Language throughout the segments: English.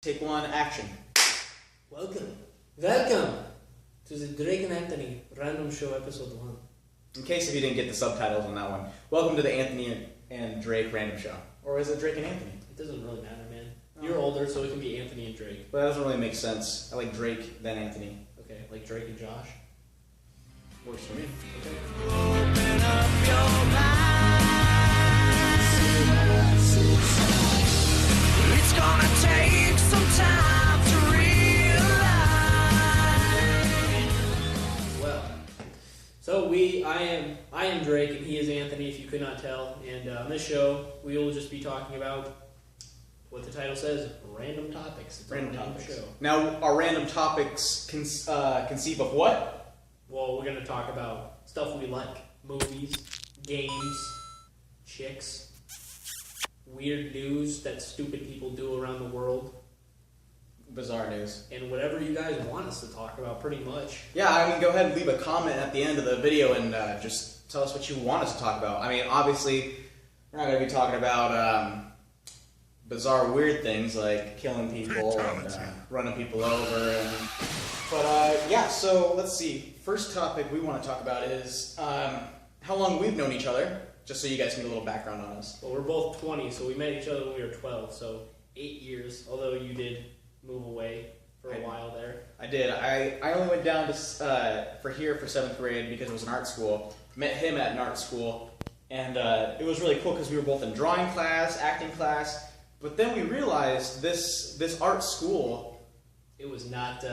Take one, action. Welcome to the Drake and Anthony Random Show Episode 1. In case if you didn't get the subtitles on that one, welcome to the Anthony and Drake Random Show. Or is it Drake and Anthony? It doesn't really matter, man. You're older, so it can be Anthony and Drake. But that doesn't really make sense. I like Drake, then Anthony. Okay, like Drake and Josh. Works for me. Okay. Open up your mind. It's gonna take some time to realize. Well, so I am Drake and he is Anthony, if you could not tell. And on this show, we will just be talking about what the title says, random topics. It's Random a topics. show. Now, our random topics conceive of what? Well, we're going to talk about stuff we like. Movies, games, chicks, weird news that stupid people do around the world, Bizarre news. and whatever you guys want us to talk about, pretty much. Yeah, I mean, go ahead and leave a comment at the end of the video and just tell us what you want us to talk about. I mean, obviously, we're not going to be talking about bizarre, weird things like killing people and running people over. But yeah, so let's see. First topic we want to talk about is how long we've known each other, just so you guys can get a little background on us. Well, we're both 20, so we met each other when we were 12, so 8 years, although you did move away for a while there. I did. I only went down to for 7th grade because it was an art school. Met him at an art school, and it was really cool because we were both in drawing class, acting class. But then we realized this art school, It was not,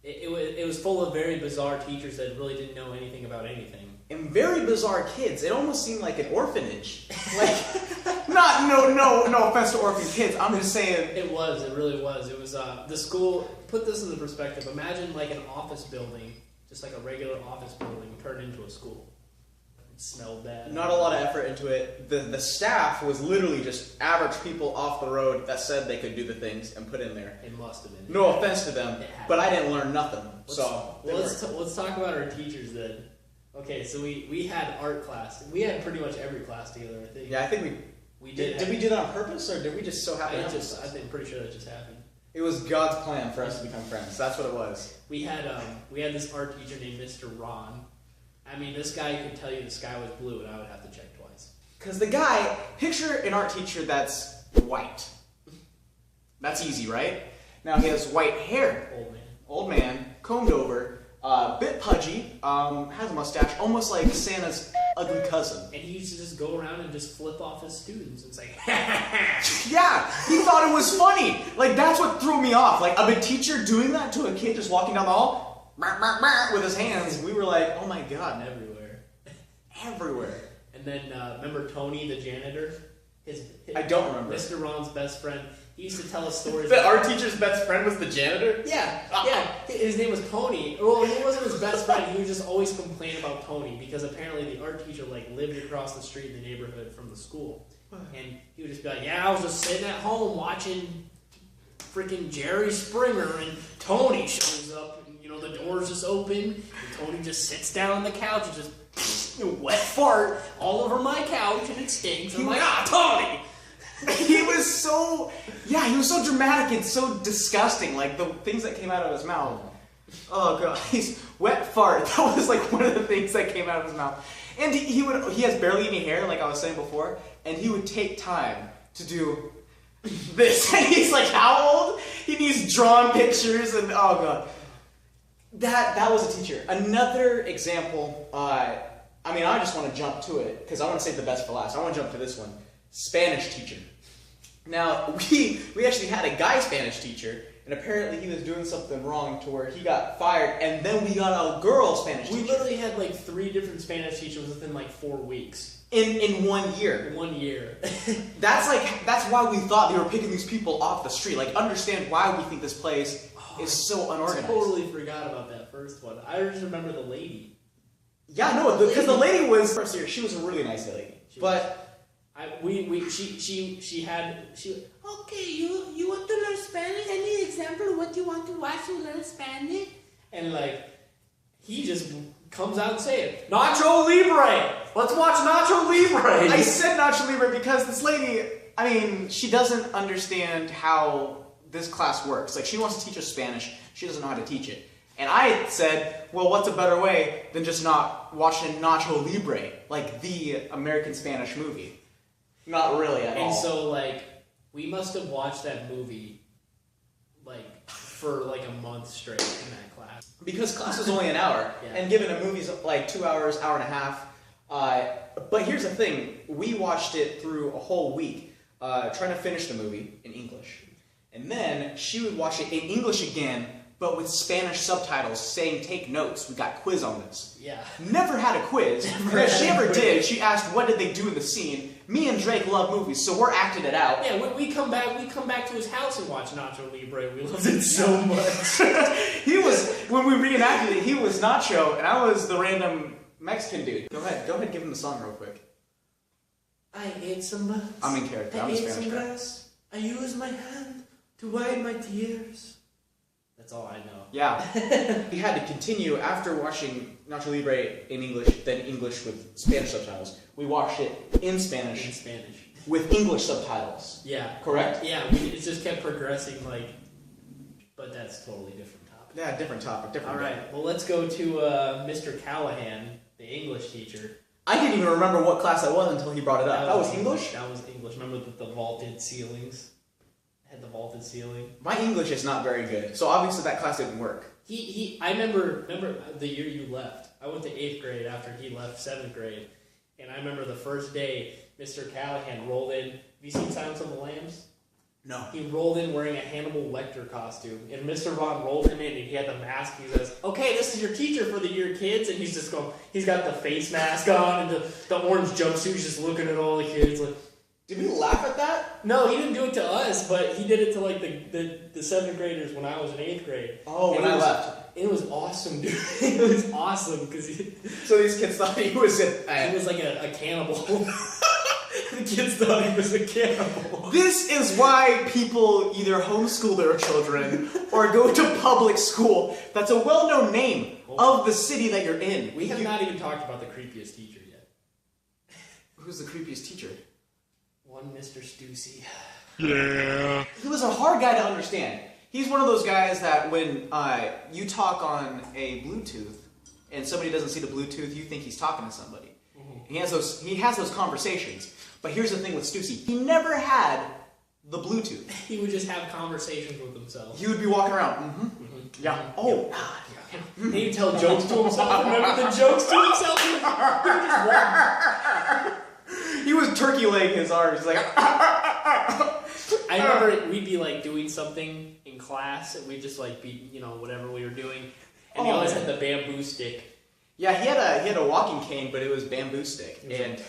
it was full of very bizarre teachers that really didn't know anything about anything. and very bizarre kids. It almost seemed like an orphanage. Like, no offense to orphan kids. I'm just saying. It really was. It was, the school, put this into perspective, imagine like an office building, just like a regular office building turned into a school. It smelled bad. Not a lot of effort into it. The staff was literally just average people off the road that said they could do the things and put in there. It must have been. No offense to them, but I didn't learn nothing. Let's talk about our teachers then. Okay, so we had art class. We had pretty much every class together, I think. Yeah, I think We did. did. Did we do that on purpose, or did we just so happen? I'm pretty sure that just happened. It was God's plan for us to become friends. That's what it was. We had this art teacher named Mr. Ron. I mean, this guy could tell you the sky was blue, and I would have to check twice. Because the guy, picture an art teacher that's white. That's easy, right? Now he has white hair. Old man, combed over, bit pudgy, has a mustache, almost like Santa's ugly cousin. And he used to just go around and just flip off his students and say, Yeah, he thought it was funny. Like, that's what threw me off. Like, of a teacher doing that to a kid just walking down the hall with his hands. We were like, oh my god, everywhere. And then, remember Tony, the janitor? I don't remember. Mr. Ron's best friend. He used to tell us stories. The art teacher's best friend was the janitor? Yeah. His name was Tony. Well, he wasn't his best friend. He would just always complain about Tony because apparently the art teacher lived across the street in the neighborhood from the school, and he would just be like, "Yeah, I was just sitting at home watching freaking Jerry Springer, and Tony shows up, and the door's just open, and Tony just sits down on the couch and just wet fart all over my couch, and it stinks." I'm like, Tony. He was so dramatic and so disgusting. Like, the things that came out of his mouth. Oh god, he's wet fart. That was like one of the things that came out of his mouth. And he has barely any hair, like I was saying before, and he would take time to do this. And he's like, how old? He needs drawn pictures and oh god. That was a teacher. Another example, I just want to jump to it because I want to save the best for last. I want to jump to this one. Spanish teacher. Now, we actually had a guy Spanish teacher, and apparently he was doing something wrong to where he got fired, and then we got a girl Spanish teacher. We literally had 3 different Spanish teachers within 4 weeks. In 1 year. In 1 year. That's why we thought they were picking these people off the street. Like, understand why we think this place is so unorganized. I totally forgot about that first one. I just remember the lady. Yeah, no, because the lady was, she was a really nice lady. Okay, you want to learn Spanish? Any example of what you want to watch to learn Spanish? And he just comes out and say it. Nacho Libre! Let's watch Nacho Libre! I said Nacho Libre because this lady, she doesn't understand how this class works. Like, she wants to teach us Spanish. She doesn't know how to teach it. And I said, well, what's a better way than just not watching Nacho Libre, like the American Spanish movie? Not really at all. And so, like, we must have watched that movie, like, for like a month straight in that class. Because class was only an hour, Yeah. and given a movie's like 2 hours, hour and a half. But here's the thing: we watched it through a whole week, trying to finish the movie in English, and then she would watch it in English again, but with Spanish subtitles saying "take notes." We got quiz on this. Yeah. Never had a quiz. And if she ever did, she asked, "What did they do in the scene?" Me and Drake love movies, so we're acting it out. Yeah, we come back to his house and watch Nacho Libre. We loved it so much. He was, when we reenacted it, he was Nacho, and I was the random Mexican dude. Go ahead, give him the song real quick. I ate some bugs. I'm in character, I'm I a ate Spanish some guy. grass. I used my hand to wipe my tears. That's all I know. Yeah. We had to continue after watching Nacho Libre in English, then English with Spanish subtitles. We watched it in Spanish In Spanish. with English subtitles. Yeah. Correct? Yeah, it just kept progressing, like, but that's totally different topic. Yeah, different topic, different. All right, well, let's go to Mr. Callahan, the English teacher. I didn't even remember what class that was until he brought it up. That was English? That was English. Remember the vaulted ceilings? Had the vaulted ceiling. My English is not very good, so obviously that class didn't work. I remember the year you left. I went to 8th grade after he left 7th grade. And I remember the first day, Mr. Callahan rolled in. Have you seen Silence of the Lambs? No. He rolled in wearing a Hannibal Lecter costume. And Mr. Vaughn rolled him in and he had the mask. He says, "Okay, this is your teacher for the year, kids." And he's just going, he's got the face mask on and the orange jumpsuit. He's just looking at all the kids like, Did we laugh at that? no, he didn't do it to us, but he did it to like the 7th graders when I was in 8th grade. Oh, And when I it was- left. It was awesome, dude. It was awesome because he So these kids thought he was was like a cannibal. The kids thought he was a cannibal. This is why people either homeschool their children or go to public school. That's a well-known name of the city that you're in. We have not even talked about the creepiest teacher yet. Who's the creepiest teacher? One Mr. Stussy. Yeah. He was a hard guy to understand. He's one of those guys that when you talk on a Bluetooth and somebody doesn't see the Bluetooth, you think he's talking to somebody. He has those conversations. But here's the thing with Stussy. He never had the Bluetooth. He would just have conversations with himself. He would be walking around. Yeah. Oh, God. And he'd tell jokes to himself. Remember the jokes to himself? He would just walk. He was turkey laying his arms. He's like, I remember we'd be like doing something in class, and we'd just like be, whatever we were doing, and he Oh, always man. had the bamboo stick. yeah, he had a walking cane, but it was bamboo stick, and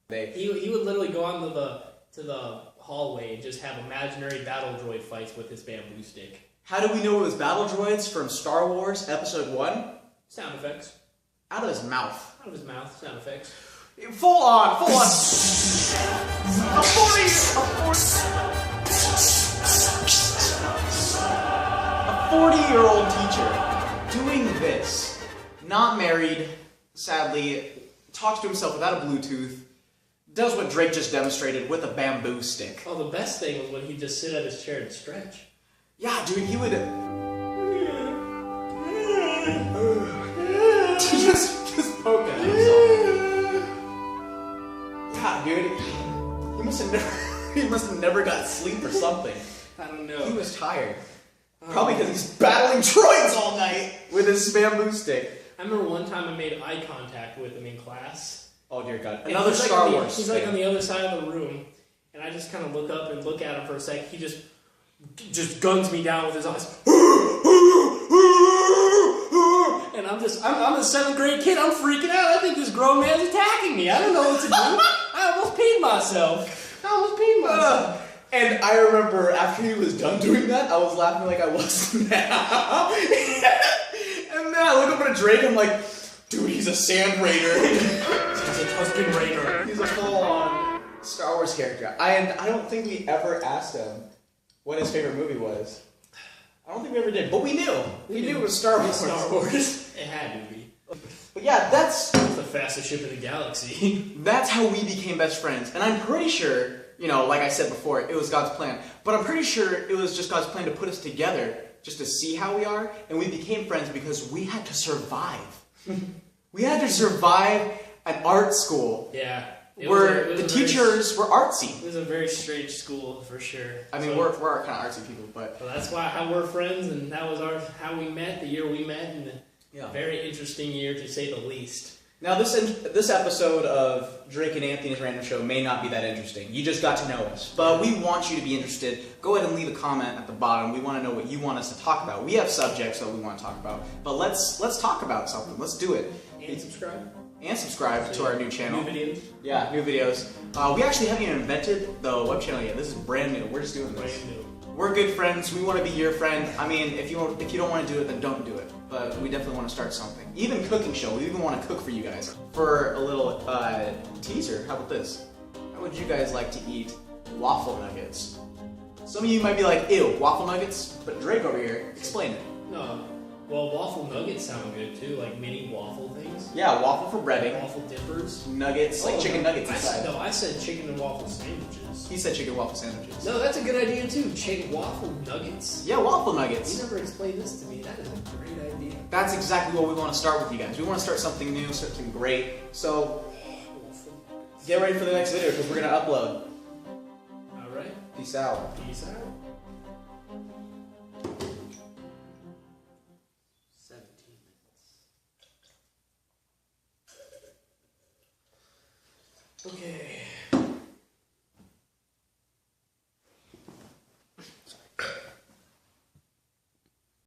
He would literally go on to the hallway and just have imaginary battle droid fights with his bamboo stick. How do we know it was battle droids from Star Wars Episode 1? Sound effects Out of his mouth. out of his mouth. Sound effects. Full on. A 40-year-old teacher doing this, not married, sadly, talks to himself without a Bluetooth, does what Drake just demonstrated with a bamboo stick. Oh, the best thing was when he'd just sit at his chair and stretch. Yeah, dude, he would just poke at himself. Yeah, dude, he must have never got sleep or something. I don't He know. was tired. Probably because he's battling droids all night with his bamboo stick. I remember one time I made eye contact with him in class. Oh dear God! And Another he's like Star on the- Wars. He's like thing. on the other side of the room, and I just kind of look up and look at him for a sec. He just guns me down with his eyes. And I'm a 7th grade kid. I'm freaking out. I think this grown man's attacking me. I don't know what to do. I almost peed myself. And I remember after he was done doing that, I was laughing like I was now. And then I look up at Drake, I'm like, dude, he's a Sand Raider. He's a Tusken Raider. He's a full-on Star Wars character. And I don't think we ever asked him what his favorite movie was. I don't think we ever did, but we knew. We knew it was Star Wars. Star Wars. It had to be. But yeah, that's It's the fastest ship in the galaxy. how we became best friends. And I'm pretty sure like I said before, it was God's plan. But I'm pretty sure it was just God's plan to put us together just to see how we are. And we became friends because we had to survive. We had to survive an art school. Yeah. Where the teachers were artsy. It was a very strange school for sure. I mean, we're kind of artsy people, but well, that's how we're friends, and that was how we met. The year we met, and a very interesting year to say the least. Now, this episode of Drake and Anthony's Random Show may not be that interesting. You just got to know us, but we want you to be interested. Go ahead and leave a comment at the bottom. We want to know what you want us to talk about. We have subjects that we want to talk about, but let's talk about something. Let's do it. And subscribe. And subscribe to our new channel. New videos. Yeah, new videos. We actually haven't even invented the web channel yet. This is brand new. We're just doing this. Brand new. We're good friends. We want to be your friend. I mean, if you don't want to do it, then don't do it. But we definitely want to start something. Even cooking show. We even want to cook for you guys. For a little teaser, how about this? How would you guys like to eat waffle nuggets? Some of you might be like, ew, waffle nuggets? But Drake over here, explain it. No. Well, waffle nuggets sound good too, like mini waffle things. Yeah, waffle for breading. Waffle dippers. Nuggets, like chicken nuggets inside. I said chicken and waffle sandwiches. He said chicken waffle sandwiches. No, that's a good idea too. Chicken waffle nuggets. Yeah, waffle You nuggets. never explained this to me. That is a great idea. That's exactly what we want to start with you guys. We want to start something new, something great. So, get ready for the next video because we're going to upload. Alright. Peace out. Peace out. 17 minutes. Okay.